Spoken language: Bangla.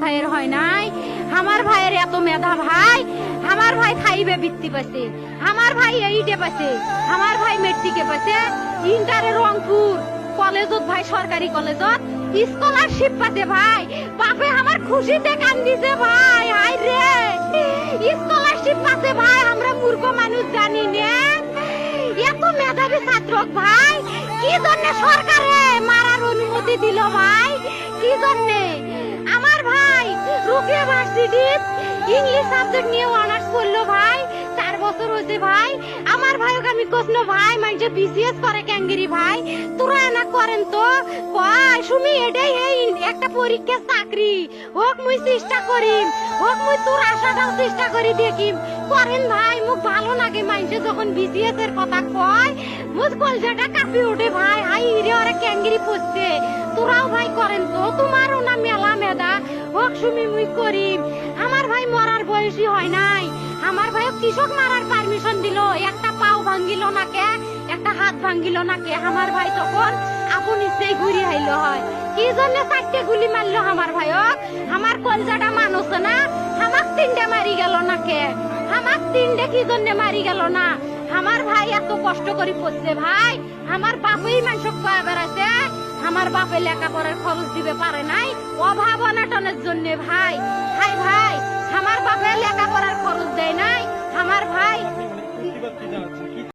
ভাইয়ের হয় নাই। আমার ভাইয়ের এত মেধা ভাই, আমার ভাই খাইবে বৃত্তি পাইছে, আমার ভাই এইটে পাইছে, আমার ভাই মেট্রিকে পাইছে, ইন্টারে রংপুর কলেজত ভাই সরকারি কলেজত স্কলারশিপ পাতে ভাই। বাপে আমার খুশিতে কান্দিছে ভাই, হাই রে স্কলারশিপ পাতে ভাই। আমরা মূর্খ মানুষ জানি না এত মেধাবী ছাত্র ভাই কি জন্য সরকারে মারার অনুমতি দিল ভাই, কি জন্য? আমার ভাই রুকিয়া ভার্সিটি ইংলিশ সাবজেক্ট নিয়ে অনার্স করলো ভাই, 4 বছর হয়েছে ভাই। আমার ভাইকে আমি কইনো ভাই মাইজে বিসিএস করে ক্যাঙ্গেরি ভাই, তোরা না করেন তো কয় সুমি এটাই এই একটা পরীক্ষা চাকরি হোক, মুই চেষ্টা করিম, হোক মুই তোর আশাটাও চেষ্টা করি দেখিম। করেন ভাই, মুখ ভালো লাগে মাইজে যখন বিসিএস এর কথা কয়, মুখ কলজাটা কাঁপি ওঠে ভাই। হাই রে ওরা ক্যাঙ্গেরি পড়ছে, তোরাও ভাই করেন তো, তোমারও না মেলা মেধা, হোক সুমি মুই করিম। আমার ভাই মরার বয়সী হয় নাই, আমার ভাই কৃষক মারার পারমিশন দিল, একটা পাও ভাঙ্গিল না কে, একটা হাত ভাঙ্গিল না কে। আমার ভাই তখন আপন ইচ্ছেই ঘুরি আইল হয়, কি জন্য 4টে গুলি মারলো আমার ভাইক? আমার কলজাটা মানুষ না, আমার 3টে মারি গেল না কে, আমার 3টে কি জন্য মারি গেল না? আমার ভাই এত কষ্ট করে পড়ছে ভাই, আমার বাপেই মানুষ কয়ে বেড়াইছে, আমার বাপে লেখাপড়ার খরচ দিবে পারে নাই অভাব অনাটনের জন্য ভাই। হাই ভাই, আমার বাপে লেখাপড়ার খরচ দেয় নাই, আমার ভাই